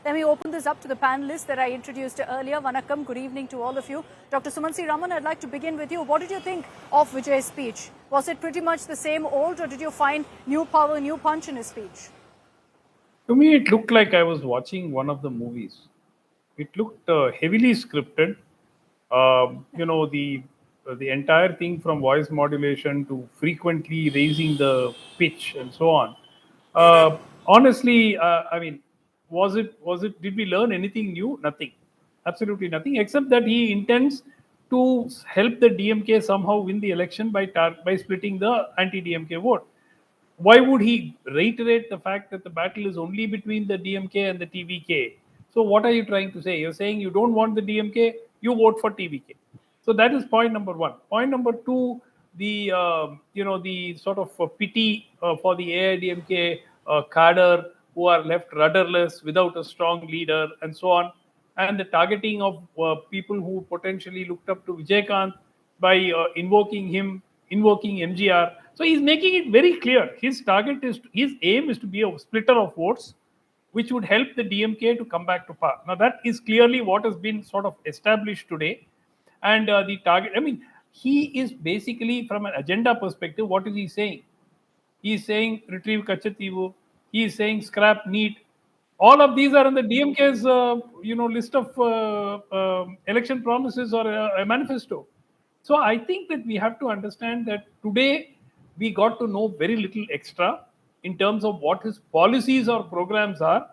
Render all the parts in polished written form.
Let me open this up to the panelists that I introduced earlier. Vanakkam, good evening to all of you. Dr. Sumansi Raman, I'd like to begin with you. What did you think of Vijay's speech? Was it pretty much the same old, or did you find new power, new punch in his speech? To me, it looked like I was watching one of the movies. It looked heavily scripted. The entire thing from voice modulation to frequently raising the pitch and so on. Honestly, I mean, was it? Did we learn anything new? Nothing, absolutely nothing, except that he intends to help the DMK somehow win the election by splitting the anti-DMK vote. Why would he reiterate the fact that the battle is only between the DMK and the TVK? So what are you trying to say? You're saying you don't want the DMK, you vote for TVK. So that is point number one. Point number two, the sort of pity for the AIDMK cadre who are left rudderless without a strong leader and so on, and the targeting of people who potentially looked up to Vijay by invoking MGR. So he's making it very clear. His aim is to be a splitter of votes, which would help the DMK to come back to power. Now that is clearly what has been sort of established today, and the target. I mean, he is basically, from an agenda perspective, what is he saying? He is saying retrieve Kachatheevu. He is saying scrap NEET. All of these are in the DMK's list of election promises or a manifesto. So I think that we have to understand that today we got to know very little extra in terms of what his policies or programs are.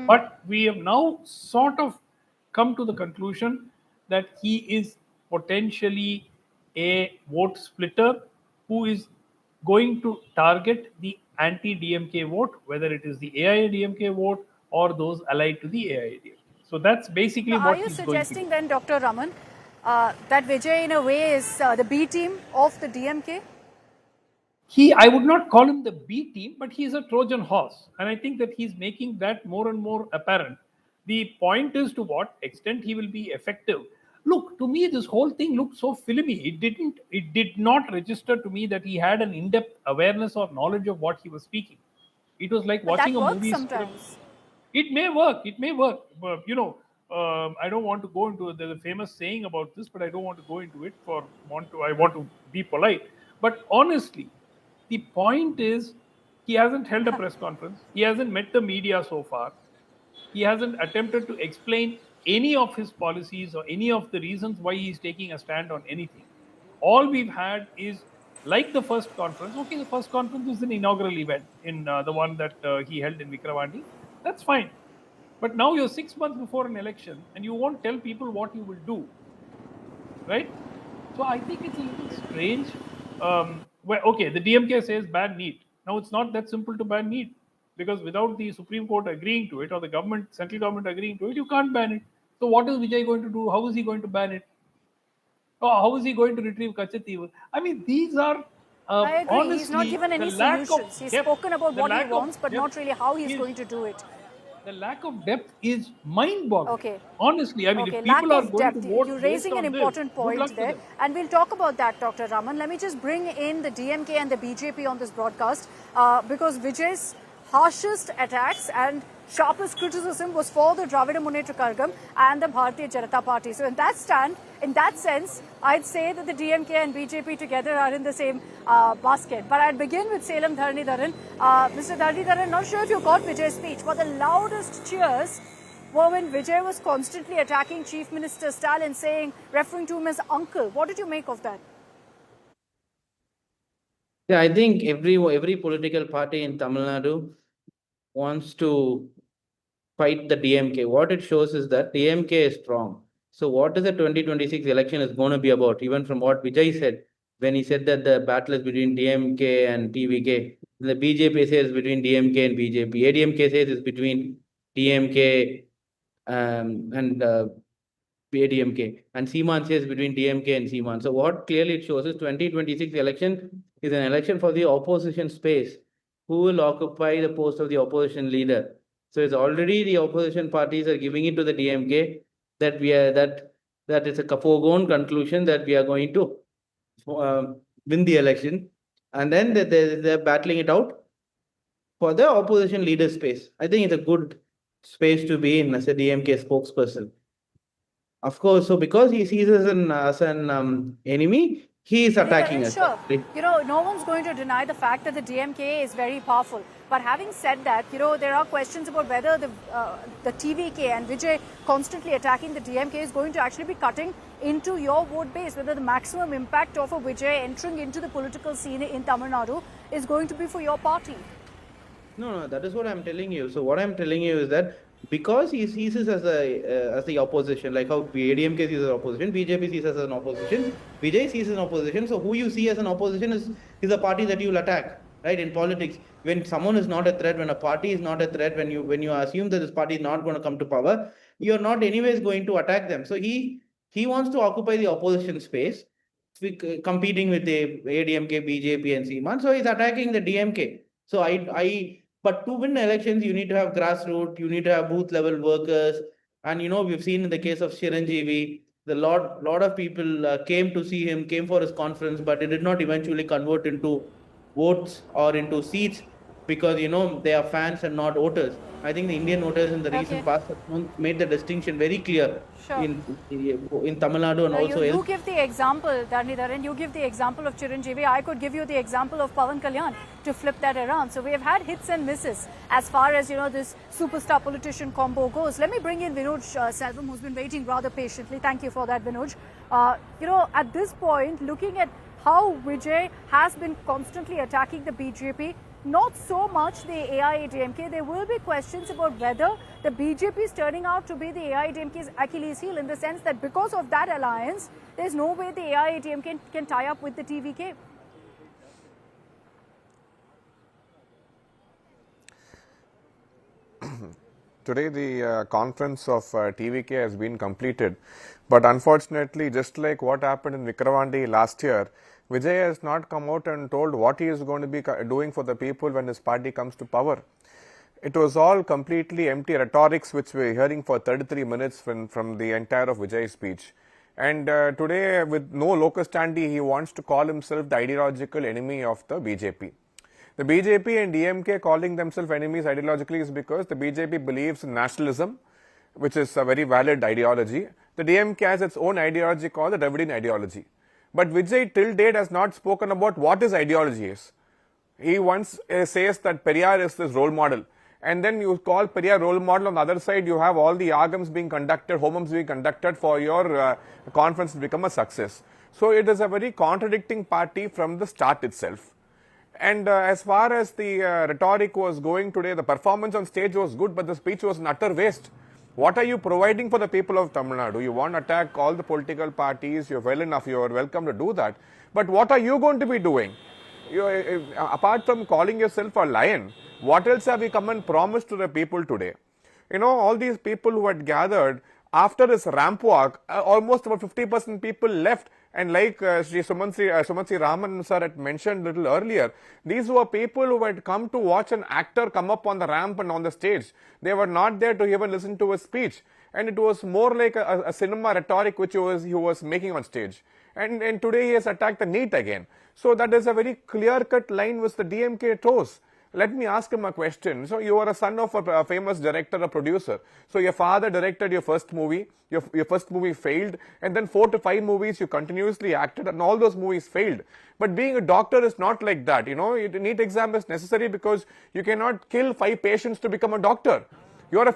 But we have now sort of come to the conclusion that he is potentially a vote splitter who is going to target the anti-DMK vote, whether it is the AIADMK vote or those allied to the AIADMK. So that's basically So what he's going to do. Are you suggesting then, Dr. Raman, that Vijay in a way is the B team of the DMK? I would not call him the B team, but he's a Trojan horse. And I think that he's making that more and more apparent. The point is to what extent he will be effective. Look, to me, this whole thing looked so filmy. It did not register to me that he had an in-depth awareness or knowledge of what he was speaking. It was like But watching that a works movie sometimes. script. It may work. It may work. But, I don't want to go into it. There's a famous saying about this, but I don't want to go into it. I want to be polite. But honestly, the point is, he hasn't held a press conference. He hasn't met the media so far. He hasn't attempted to explain any of his policies or any of the reasons why he's taking a stand on anything. All we've had is, like the first conference. Okay, the first conference was an inaugural event in the one that he held in Vikravandi. That's fine. But now you're 6 months before an election and you won't tell people what you will do. Right? So I think it's a little strange. Okay, the DMK says ban NEET. Now it's not that simple to ban NEET, because without the Supreme Court agreeing to it or the central government agreeing to it, you can't ban it. So what is Vijay going to do? How is he going to ban it? Or how is he going to retrieve Kachatheevu? I mean, these are I agree. honestly, He's not given any solutions. He's spoken about what he wants, but not really how he's going to do it. The lack of depth is mind-boggling. Okay. Honestly, I mean, okay. if people lack are of going depth. to vote You're raising an important point there, and we'll talk about that, Dr. Raman. Let me just bring in the DMK and the BJP on this broadcast, because Vijay's harshest attacks and sharpest criticism was for the Dravida Munnetra Kazhagam and the Bharatiya Janata Party. So in that sense, I'd say that the DMK and BJP together are in the same basket. But I'd begin with Salem Dharanidharan. Mr. Dharanidharan, not sure if you caught Vijay's speech, but the loudest cheers were when Vijay was constantly attacking Chief Minister Stalin, referring to him as uncle. What did you make of that? Yeah, I think every political party in Tamil Nadu wants to fight the DMK. What it shows is that DMK is strong. So what is the 2026 election is going to be about? Even from what Vijay said, when he said that the battle is between DMK and TVK, the BJP says between DMK and BJP. ADMK says it's between DMK and ADMK, and Seeman says between DMK and Seeman. So what clearly it shows is 2026 election is an election for the opposition space. Who will occupy the post of the opposition leader? So it's already the opposition parties are giving it to the DMK that that is a foregone conclusion that we are going to win the election, and then they're battling it out for the opposition leader space. I think it's a good space to be in as a DMK spokesperson. Of course, so because he sees us as an enemy, he is attacking us. Sure. No one's going to deny the fact that the DMK is very powerful. But having said that, there are questions about whether the TVK and Vijay constantly attacking the DMK is going to actually be cutting into your vote base, whether the maximum impact of a Vijay entering into the political scene in Tamil Nadu is going to be for your party. No, that is what I'm telling you. So what I'm telling you is that because he sees us as the opposition, like how ADMK sees as opposition, BJP sees us as an opposition, Vijay sees as an opposition. So who you see as an opposition is a party that you will attack, right? In politics, when someone is not a threat, when a party is not a threat, when you assume that this party is not going to come to power, you're not anyways going to attack them. So he wants to occupy the opposition space, competing with the ADMK, BJP, and Seeman. So he's attacking the DMK. So but to win elections, you need to have grassroots, you need to have booth level workers. And we've seen in the case of Chiranjeevi, the lot of people came to see him, came for his conference, but it did not eventually convert into votes or into seats because, they are fans and not voters. I think the Indian voters in the recent past have made the distinction very clear. Sure. In Tamil Nadu and also you give the example, Dhanidharan, you give the example of Chiranjeevi. I could give you the example of Pawan Kalyan to flip that around. So we have had hits and misses as far as, this superstar politician combo goes. Let me bring in Vinod Selvam, who's been waiting rather patiently. Thank you for that, Vinod. At this point, looking at how Vijay has been constantly attacking the BJP, not so much the AIADMK. There will be questions about whether the BJP is turning out to be the AIADMK's Achilles heel, in the sense that because of that alliance, there's no way the AIADMK can tie up with the TVK. Today the conference of TVK has been completed, but unfortunately, just like what happened in Vikravandi last year, Vijay has not come out and told what he is going to be doing for the people when his party comes to power. It was all completely empty rhetorics which we are hearing for 33 minutes from the entire of Vijay's speech. And today, with no locus standi, he wants to call himself the ideological enemy of the BJP. The BJP and DMK calling themselves enemies ideologically is because the BJP believes in nationalism, which is a very valid ideology. The DMK has its own ideology called the Dravidian ideology. But Vijay till date has not spoken about what his ideology is. He once says that Periyar is this role model. And then you call Periyar role model. On the other side, you have all the yagams being conducted, homams being conducted for your conference to become a success. So it is a very contradicting party from the start itself. And as far as the rhetoric was going today, the performance on stage was good, but the speech was an utter waste. What are you providing for the people of Tamil Nadu? You want to attack all the political parties, you're well enough, you're welcome to do that. But what are you going to be doing? Apart from calling yourself a lion, what else have you come and promised to the people today? All these people who had gathered after this ramp walk, almost about 50% people left. And like Sri Sumansi Raman sir had mentioned a little earlier, these were people who had come to watch an actor come up on the ramp and on the stage. They were not there to even listen to his speech. And it was more like a cinema rhetoric which he was making on stage. And today he has attacked the NEET again. So that is a very clear-cut line which the DMK toes. Let me ask him a question. So you are a son of a famous director, a producer. So your father directed your first movie. Your first movie failed, and then 4 to 5 movies you continuously acted, and all those movies failed. But being a doctor is not like that. NEET exam is necessary because you cannot kill 5 patients to become a doctor. You are a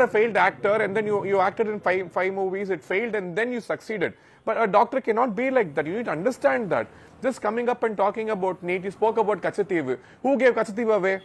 failed actor, and then you acted in five movies. It failed, and then you succeeded. But a doctor cannot be like that. You need to understand that. Just coming up and talking about NEET, you spoke about Kachatheevu. Who gave Kachatheevu away?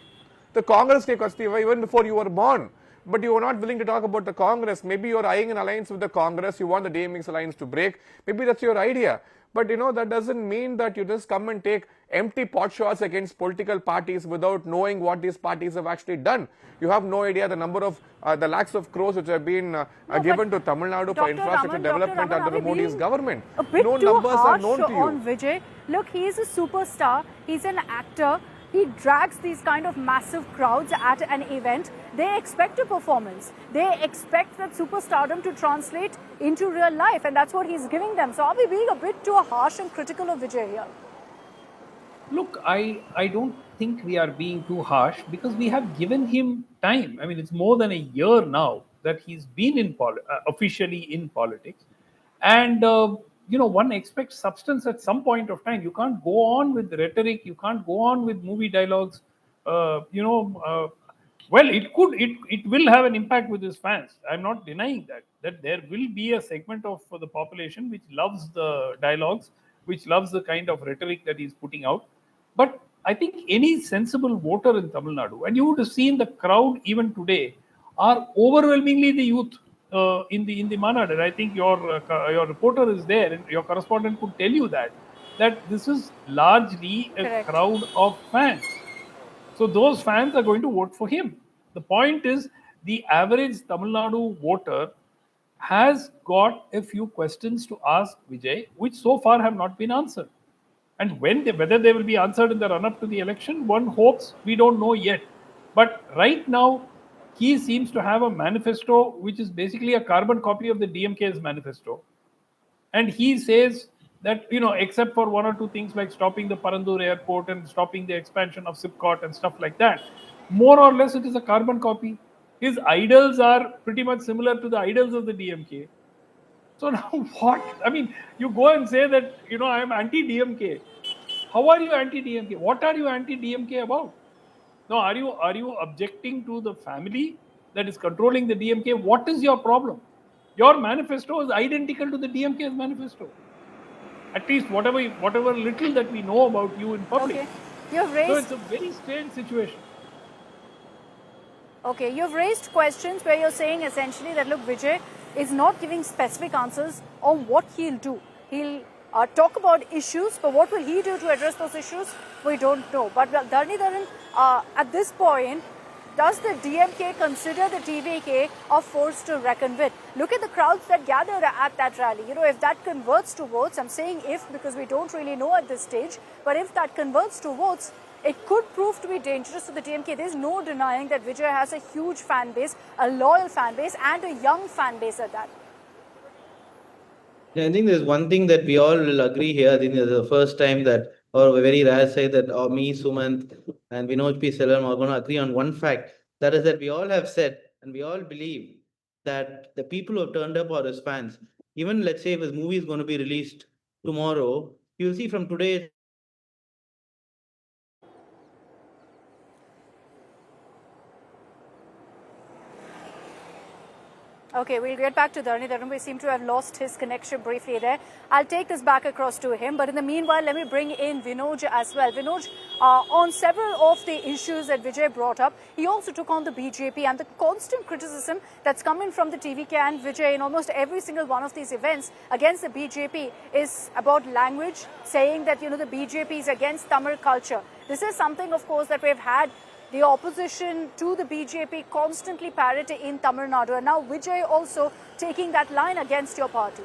The Congress gave Kachatheevu away even before you were born. But you were not willing to talk about the Congress. Maybe you are eyeing an alliance with the Congress. You want the DMX alliance to break. Maybe that's your idea. But that doesn't mean that you just come and take empty pot shots against political parties without knowing what these parties have actually done. You have no idea the number of the lakhs of crores which have been given to Tamil Nadu for infrastructure development under Modi's government. No numbers are known to you. On Vijay. Look, he is a superstar. He's an actor. He drags these kind of massive crowds at an event. They expect a performance. They expect that superstardom to translate into real life, and that's what he's giving them. So are we being a bit too harsh and critical of Vijay here? Look, I don't think we are being too harsh because we have given him time. I mean, it's more than a year now that he's been officially in politics, and one expects substance at some point of time. You can't go on with rhetoric. You can't go on with movie dialogues. Uh, you know, uh, well, it will have an impact with his fans. I'm not denying that there will be a segment of the population which loves the dialogues, which loves the kind of rhetoric that he's putting out. But I think any sensible voter in Tamil Nadu, and you would have seen the crowd even today, are overwhelmingly the youth in the Manad. And I think your reporter is there, and your correspondent could tell you that this is largely a Correct. crowd of fans. So those fans are going to vote for him. The point is, the average Tamil Nadu voter has got a few questions to ask Vijay, which so far have not been answered. And whether they will be answered in the run up to the election, one hopes, we don't know yet. But right now, he seems to have a manifesto which is basically a carbon copy of the DMK's manifesto. And he says that, except for one or two things like stopping the Parandur airport and stopping the expansion of Sipcot and stuff like that, more or less it is a carbon copy. His idols are pretty much similar to the idols of the DMK. So now what? I mean, you go and say that, I am anti-DMK. How are you anti-DMK? What are you anti-DMK about? No, are you objecting to the family that is controlling the DMK? What is your problem? Your manifesto is identical to the DMK's manifesto. At least whatever little that we know about you in public. Okay. You've So raised it's a very strange situation. Okay, you've raised questions where you're saying essentially that look, Vijay is not giving specific answers on what he'll do. He'll talk about issues, but what will he do to address those issues? We don't know. But Dharnidharan, at this point, does the DMK consider the TVK a force to reckon with? Look at the crowds that gathered at that rally. If that converts to votes, I'm saying if because we don't really know at this stage, but if that converts to votes, it could prove to be dangerous to the DMK. There's no denying that Vijay has a huge fan base, a loyal fan base, and a young fan base at that. Yeah, I think there's one thing that we all will agree here. I think this is the first time that, or a very rare say that, me, Sumant, and Vinod P. Selvam are going to agree on one fact. That is that we all have said and we all believe that the people who have turned up are his fans. Even let's say if his movie is going to be released tomorrow, you'll see from today. Okay, we'll get back to Dharnidharan. We seem to have lost his connection briefly there. I'll take this back across to him. But in the meanwhile, let me bring in Vinod as well. Vinod, on several of the issues that Vijay brought up, he also took on the BJP and the constant criticism that's coming from the TVK and Vijay in almost every single one of these events against the BJP is about language, saying that, the BJP is against Tamil culture. This is something, of course, that we've had the opposition to the BJP constantly parrot in Tamil Nadu. And now Vijay also taking that line against your party.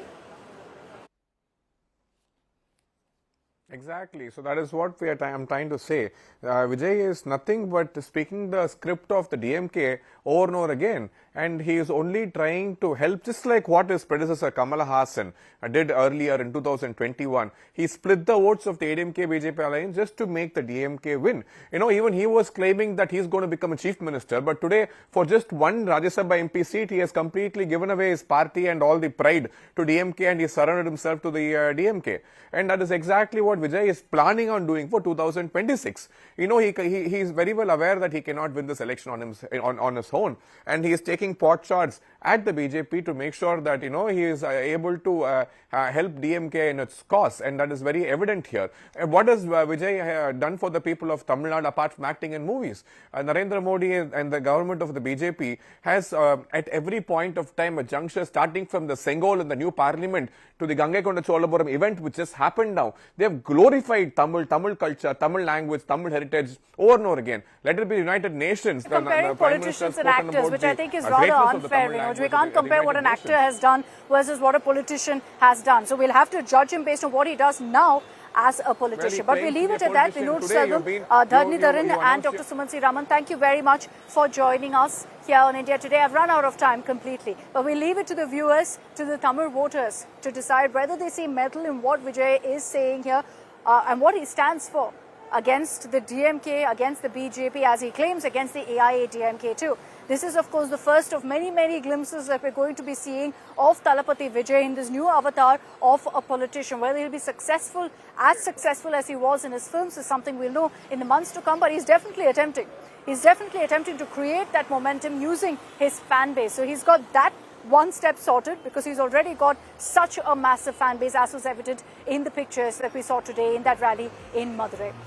Exactly. So that is what I'm trying to say. Vijay is nothing but speaking the script of the DMK over and over again, and he is only trying to help, just like what his predecessor Kamala Hassan did earlier in 2021. He split the votes of the ADMK BJP alliance just to make the DMK win. Even he was claiming that he's going to become a chief minister, but today for just one Rajya Sabha MP seat, he has completely given away his party and all the pride to DMK, and he surrendered himself to the DMK. And that is exactly what Vijay is planning on doing for 2026. He is very well aware that he cannot win this election on his own, and he is taking pot shots at the BJP to make sure that he is able to help DMK in its cause, and that is very evident here. What has Vijay done for the people of Tamil Nadu apart from acting in movies? Narendra Modi and the government of the BJP has at every point of time a juncture starting from the Sengol in the new parliament to the Gangaikonda Cholapuram event which just happened now. They have glorified Tamil culture, Tamil language, Tamil heritage over and over again. Let it be United Nations. Comparing politicians and actors, which I think is rather unfair. We can't compare what an actor has done versus what a politician has done. So we'll have to judge him based on what he does now as a politician. But we leave it at that. Vinod Selvam, Dharnidharan and Dr. Sumant Raman, thank you very much for joining us here on India Today. I've run out of time completely. But we leave it to the viewers, to the Tamil voters, to decide whether they see metal in what Vijay is saying here and what he stands for against the DMK, against the BJP, as he claims, against the AIADMK too. This is, of course, the first of many, many glimpses that we're going to be seeing of Thalapathy Vijay in this new avatar of a politician. Whether he'll be successful as he was in his films is something we'll know in the months to come, but he's definitely attempting. He's definitely attempting to create that momentum using his fan base. So he's got that one step sorted because he's already got such a massive fan base, as was evident in the pictures that we saw today in that rally in Madurai.